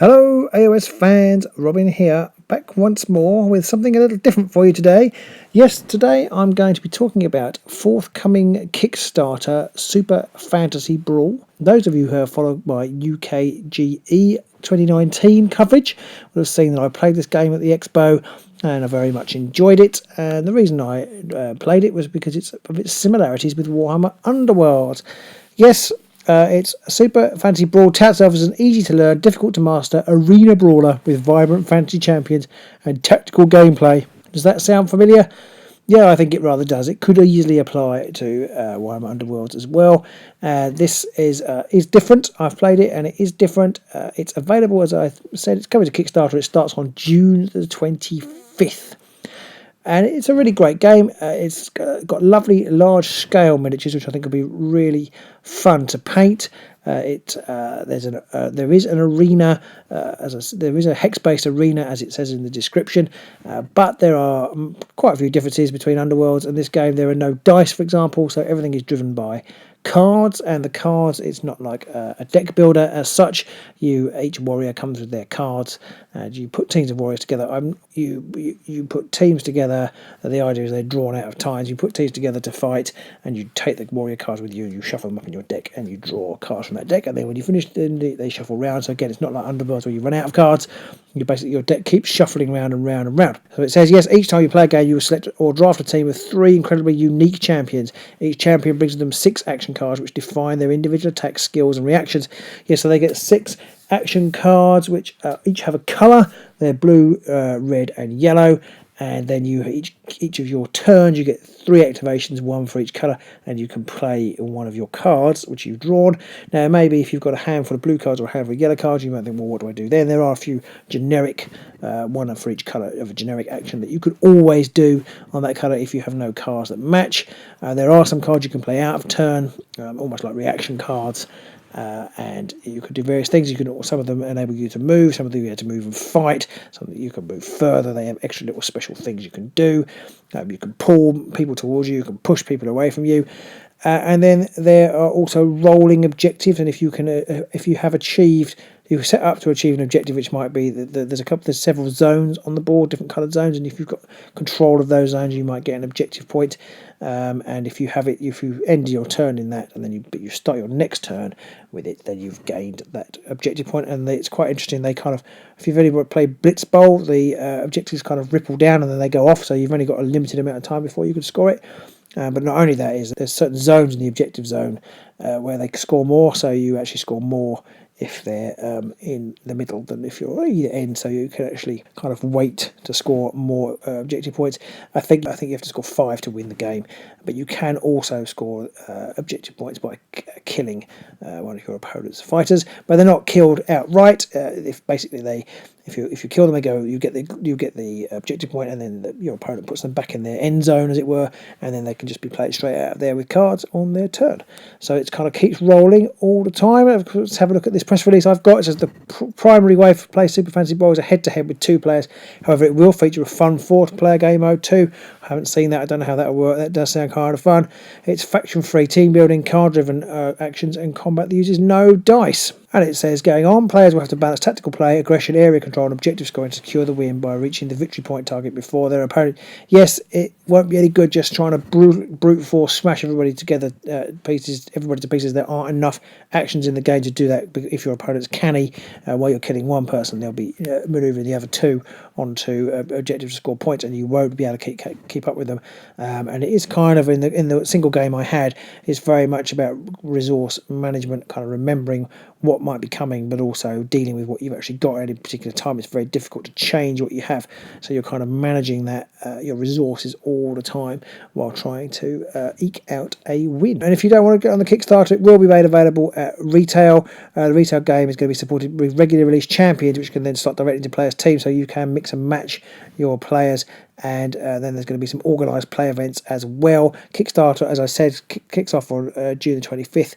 Hello AOS fans, Robin here, back once more with something a little different for you today. Yes, today I'm going to be talking about forthcoming Kickstarter Super Fantasy Brawl. Those of you who have followed my UKGE 2019 coverage will have seen that I played this game at the Expo and I very much enjoyed it. And the reason I played it was because of its similarities with Warhammer Underworlds. Yes, it's a Super Fantasy Brawl touts itself as an easy-to-learn, difficult-to-master arena brawler with vibrant fantasy champions and tactical gameplay. Does that sound familiar? Yeah, I think it rather does. It could easily apply to Warhammer Underworlds as well. This is different. I've played it and it is different. It's available, as I said, it's coming to Kickstarter. It starts on June the 25th. And it's a really great game. It's got lovely large scale miniatures, which I think will be really fun to paint. There is an arena, there is a hex-based arena, as it says in the description, but there are quite a few differences between Underworlds and this game. There are no dice, for example, so everything is driven by cards, and the cards, it's not like a deck builder as such. Each warrior comes with their cards, and you put teams of warriors together. You put teams together. The idea is they're drawn out of times. You put teams together to fight, and you take the warrior cards with you, and you shuffle them up in your deck, and you draw cards from that deck. And then when you finish, then they shuffle round. So again, it's not like Underworlds where you run out of cards. Your deck keeps shuffling round and round and round. So it says, yes, each time you play a game, you will select or draft a team with 3 incredibly unique champions. Each champion brings with them 6 action cards which define their individual attacks, skills and reactions. Yes, so they get 6 action cards which each have a colour. They're blue, red and yellow. And then each of your turns, you get 3 activations, 1 for each colour, and you can play one of your cards which you've drawn. Now, maybe if you've got a handful of blue cards or a handful of yellow cards, you might think, well, what do I do then? There are a few generic, one for each colour of a generic action that you could always do on that colour if you have no cards that match. There are some cards you can play out of turn, almost like reaction cards. And you could do various things. Some of them enable you to move, some of them you have to move and fight, some of you can move further. They have extra little special things you can do. You can pull people towards you, you can push people away from you. And then there are also rolling objectives, and if you have achieved, you set up to achieve an objective, which might be there's several zones on the board, different coloured zones, and if you've got control of those zones, you might get an objective point. And if you end your turn in that, and then you start your next turn with it, then you've gained that objective point. And it's quite interesting. They kind of, if you've only played Blitz Bowl, the objectives kind of ripple down and then they go off, so you've only got a limited amount of time before you can score it. But not only that, there's certain zones in the objective zone where they score more, so you actually score more if they're in the middle than if you're at either end, so you can actually kind of wait to score more objective points. I think you have to score 5 to win the game, but you can also score objective points by killing one of your opponent's fighters, but they're not killed outright. If you kill them, you get the objective point, and then your opponent puts them back in their end zone, as it were, and then they can just be played straight out of there with cards on their turn. So it kind of keeps rolling all the time. Let's have a look at this press release I've got. It says the primary way to play Super Fantasy Brawl is a head-to-head with 2 players. However, it will feature a fun 4-player game mode too. I haven't seen that. I don't know how that will work. That does sound kind of fun. It's faction-free, team-building, card-driven actions, and combat that uses no dice. And it says, going on, players will have to balance tactical play, aggression, area control, and objective scoring to secure the win by reaching the victory point target before their opponent. Yes, it won't be any good just trying to brute force smash everybody together, everybody to pieces. There aren't enough actions in the game to do that. If your opponent's canny, while you're killing one person, they'll be manoeuvring the other 2 onto objectives to score points, and you won't be able to keep up with them. And it is kind of, in the single game I had, it's very much about resource management, kind of remembering what might be coming, but also dealing with what you've actually got at any particular time. It's very difficult to change what you have, so you're kind of managing that your resources all the time while trying to eke out a win. And if you don't want to get on the Kickstarter, it will be made available at retail. The retail game is going to be supported with regularly released champions, which can then slot directly into players' teams, so you can mix and match your players. And then there's going to be some organised play events as well. Kickstarter, as I said, kicks off on June the 25th,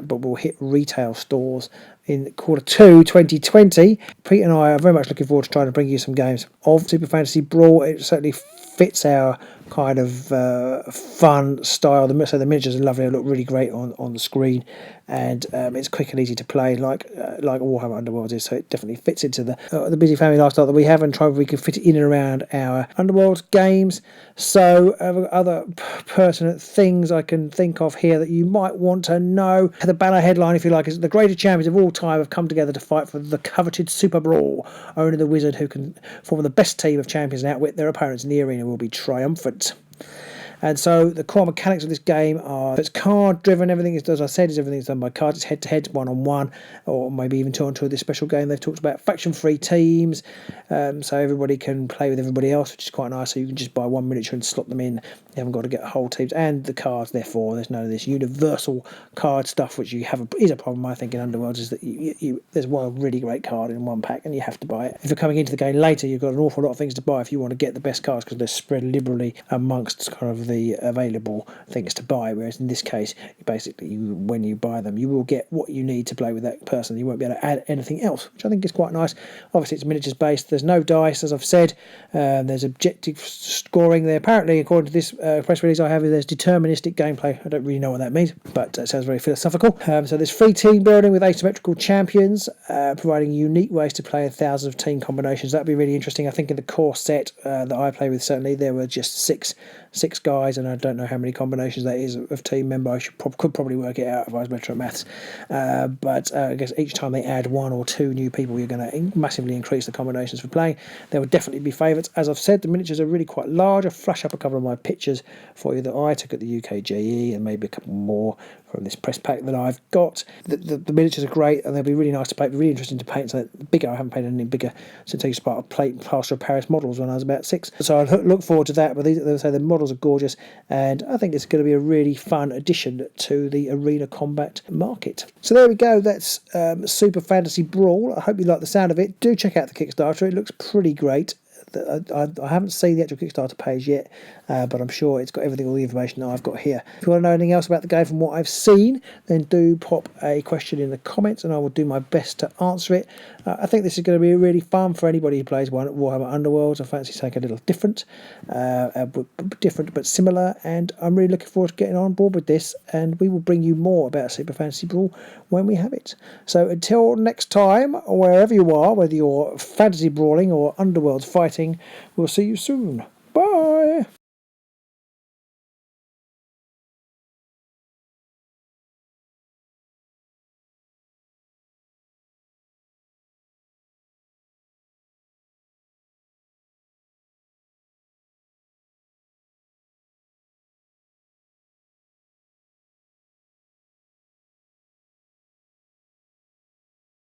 but will hit retail stores in Q2 2020. Pete and I are very much looking forward to trying to bring you some games of Super Fantasy Brawl. It certainly fits our kind of fun style. The miniatures are lovely, they look really great on the screen, and it's quick and easy to play like Warhammer Underworlds is, so it definitely fits into the busy family lifestyle that we have, and try we can fit it in and around our Underworlds games. So other pertinent things I can think of here that you might want to know. The banner headline, if you like, is the greatest champions of all time have come together to fight for the coveted Super Brawl. Only the wizard who can form the best team of champions and outwit their opponents in the arena will be triumphant. And so the core mechanics of this game are, it's card driven. Everything is, as I said, everything's done by cards. It's head to head, 1-on-1, or maybe even 2-on-2 of this special game. They've talked about faction free teams, so everybody can play with everybody else, which is quite nice. So you can just buy one miniature and slot them in. You haven't got to get whole teams. And the cards, therefore, there's none of this universal card stuff, which you have is a problem, I think, in Underworlds, is that there's one really great card in one pack and you have to buy it. If you're coming into the game later, you've got an awful lot of things to buy if you want to get the best cards, because they're spread liberally amongst kind of the available things to buy. Whereas in this case, basically, when you buy them, you will get what you need to play with that person. You won't be able to add anything else, which I think is quite nice. Obviously, it's miniatures based. There's no dice, as I've said. There's objective scoring there. Apparently, according to this press release I have, there's deterministic gameplay. I don't really know what that means, but it sounds very philosophical. So there's free team building with asymmetrical champions, providing unique ways to play thousands of team combinations. That'd be really interesting. I think in the core set that I play with, certainly there were just six guys, and I don't know how many combinations that is of team member. I could probably work it out if I was better at maths. But I guess each time they add one or two new people, you're going to massively increase the combinations for playing. There would definitely be favourites. As I've said, the miniatures are really quite large. I'll flash up a couple of my pictures for you that I took at the UKGE, and maybe a couple more from this press pack that I've got. The miniatures are great, and they'll be really nice to paint, really interesting to paint. So bigger, I haven't painted any bigger since I used to part of plate plaster of Paris models when I was about 6. So I look forward to that. But the models are gorgeous, and I think it's going to be a really fun addition to the arena combat market. So there we go. That's Super Fantasy Brawl. I hope you like the sound of it. Do check out the Kickstarter. It looks pretty great. I haven't seen the actual Kickstarter page yet, but I'm sure it's got everything, all the information that I've got here. If you want to know anything else about the game from what I've seen, then do pop a question in the comments and I will do my best to answer it. I think this is going to be really fun for anybody who plays Warhammer Underworlds. I fancy something a little different but similar, and I'm really looking forward to getting on board with this, and we will bring you more about Super Fantasy Brawl when we have it. So until next time, wherever you are, whether you're fantasy brawling or Underworlds fighting, we'll see you soon.